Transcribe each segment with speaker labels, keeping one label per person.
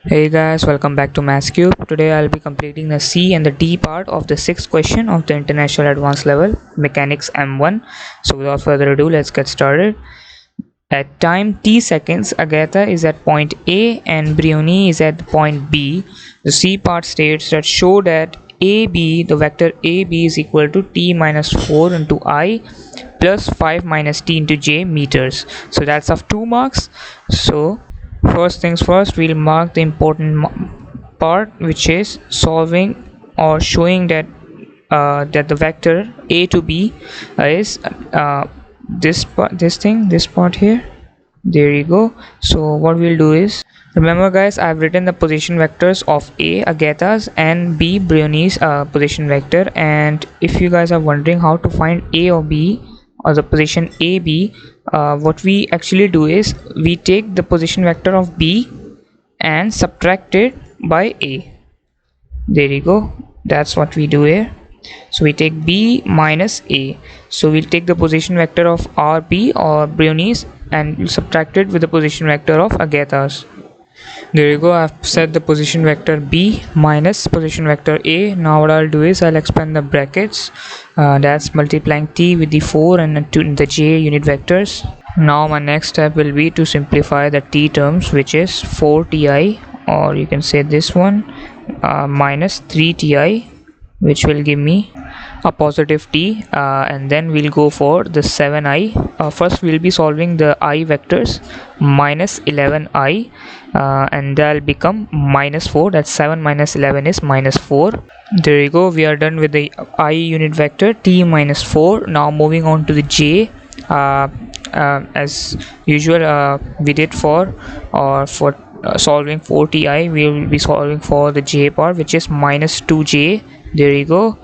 Speaker 1: Hey guys, welcome back to MathsCube. Today I'll be completing the C and the D part of the sixth question of the International Advanced Level Mechanics M1. So without further ado, let's get started. At time t seconds, Agatha is at point A and Brioni is at point B. The C part states that show that AB, the vector AB is equal to t minus 4 into I plus 5 minus t into j meters. So that's of 2 marks. So first things first, we'll mark the important part, which is solving or showing that the vector a to b is this part here. There you go. So what we'll do is, remember guys, I've written the position vectors of A, Agatha's, and B, Brioni's position vector. And if you guys are wondering how to find A or B, or the position A, B, what we actually do is we take the position vector of B and subtract it by A. There you go. That's what we do here. So we take B minus A. So we'll take the position vector of RB or Brioni's and we'll subtract it with the position vector of Agatha's. There you go. I've set the position vector B minus position vector A. Now what I'll do is I'll expand the brackets. That's multiplying t with the 4 and the j unit vectors. Now my next step will be to simplify the t terms, which is 4ti, or you can say this one, minus 3ti, which will give me a positive t, and then we'll go for the 7i. First we'll be solving the I vectors, minus 11i, and that'll become minus 4. That's 7 minus 11 is minus 4. There you go. We are done with the I unit vector, t minus 4. Now moving on to the j. As usual, we did for solving 4ti, we will be solving for the j part, which is minus 2j. There you go.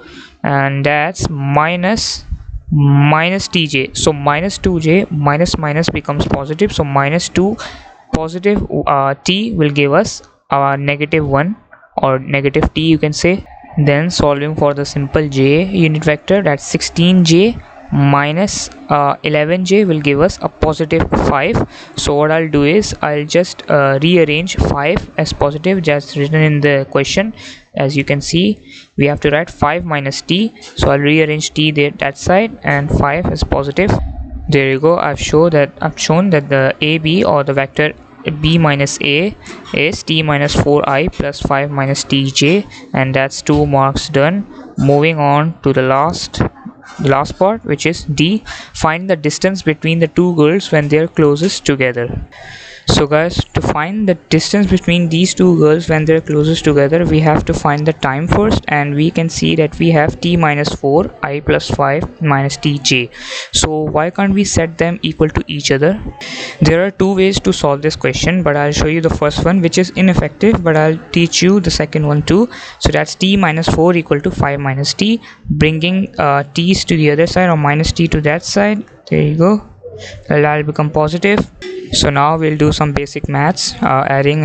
Speaker 1: And that's minus tj. So minus 2j minus minus becomes positive. So minus 2 positive t will give us negative 1 or negative t, you can say. Then solving for the simple j unit vector, that's 16j minus 11j will give us a positive 5. So what I'll do is I'll just rearrange 5 as positive, just written in the question. As you can see, we have to write 5 minus t, so I'll rearrange t there that side and 5 is positive. There you go. I've shown that the AB or the vector B minus A is t minus 4i plus 5 minus tj, and that's 2 marks done. Moving on to the last part, which is D. Find the distance between the two girls when they are closest together. So guys, to find the distance between these two girls when they're closest together, we have to find the time first, and we can see that we have t minus 4 I plus 5 minus tj. So why can't we set them equal to each other? There are two ways to solve this question, but I'll show you the first one, which is ineffective, but I'll teach you the second one too. So that's t minus 4 equal to 5 minus t, bringing t's to the other side or minus t to that side. There you go. That'll become positive. So now we'll do some basic maths, adding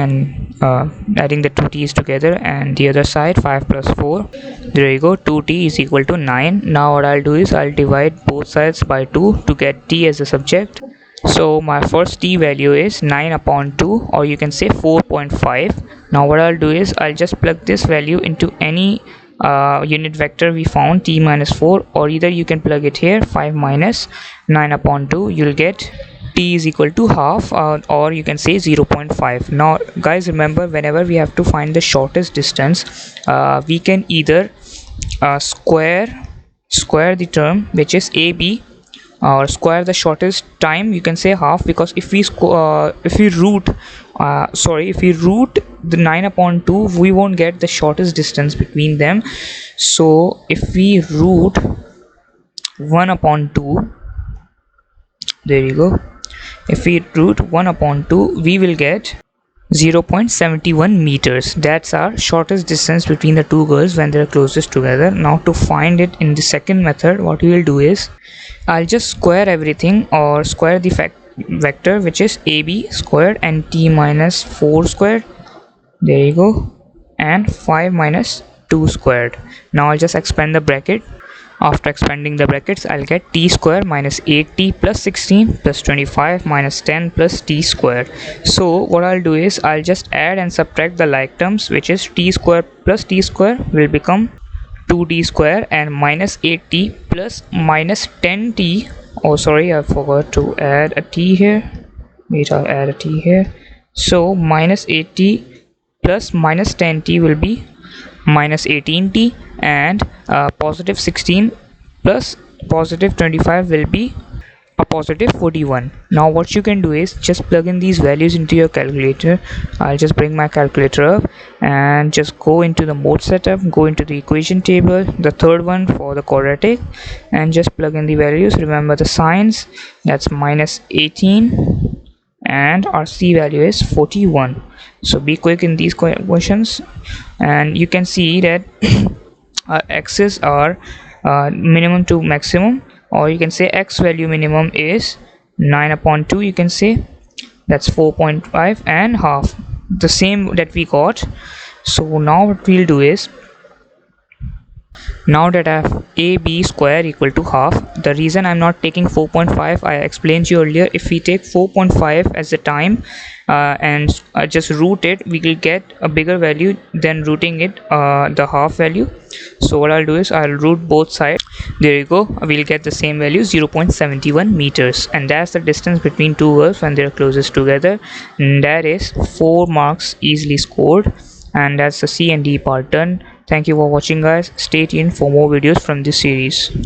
Speaker 1: the two t's together, and the other side 5 plus 4. There you go. 2t is equal to 9. Now what I'll do is I'll divide both sides by 2 to get t as a subject. So my first t value is 9 upon 2, or you can say 4.5. Now what I'll do is I'll just plug this value into any unit vector we found, t minus 4, or either you can plug it here, 5 minus 9 upon 2. You'll get t is equal to half, or you can say 0.5. Now guys, remember, whenever we have to find the shortest distance, we can either square the term, which is ab, or square the shortest time, you can say half, because if we root the 9 upon 2, we won't get the shortest distance between them. So if we root 1 upon 2, there you go. If we root 1 upon 2, we will get 0.71 meters. That's our shortest distance between the two girls when they're closest together. Now to find it in the second method, what we will do is I'll just square everything, or square the vector, which is AB squared and t minus 4 squared. There you go. And 5 minus 2 squared. Now I'll just expand the bracket. After expanding the brackets, I'll get t square minus 8t plus 16 plus 25 minus 10 plus t square. So what I'll do is I'll just add and subtract the like terms, which is t square plus t square will become 2t square, and minus 8t plus minus 10t. Oh sorry, I forgot to add a t here. Wait, I'll add a t here. So minus 8t plus minus 10t will be minus 18t, and positive 16 plus positive 25 will be a positive 41. Now what you can do is just plug in these values into your calculator. I'll just bring my calculator up and just go into the mode setup, go into the equation table, the third one for the quadratic, and just plug in the values. Remember the signs, that's minus 18 and our c value is 41. So be quick in these questions, and you can see that our x's are minimum to maximum, or you can say x value minimum is 9 upon 2, you can say that's 4.5 and half, the same that we got. So now what we'll do is, now that I have ab square equal to half, the reason I'm not taking 4.5, I explained to you earlier. If we take 4.5 as the time and just root it, we will get a bigger value than rooting it the half value. So what I'll do is I'll root both sides. There you go, we'll get the same value, 0.71 meters, and that's the distance between two curves when they're closest together, and that is 4 marks easily scored. And that's the C and D part done. Thank you for watching guys. Stay tuned for more videos from this series.